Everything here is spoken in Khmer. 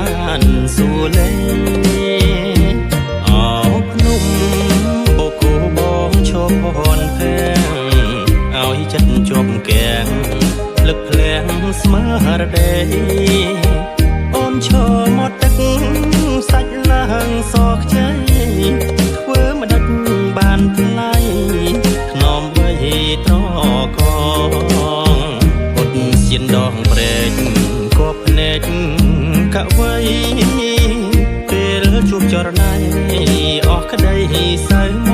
បានសួរលេអោភ្នំបូកូបងឈប់ហនផែងឲ្យចិត្តជាប់កែងលឹកភ្លាំងស្មារតីអូនឈរមកទឹកសាច់ឡើងសោកใจធ្វើមិនដេចបានថ្លៃខ្នំបីត្រកងអត់សៀនដងព្រែកក៏ភ្នែកកវៃពេលជួបចរណៃអស់ក្តីសៅ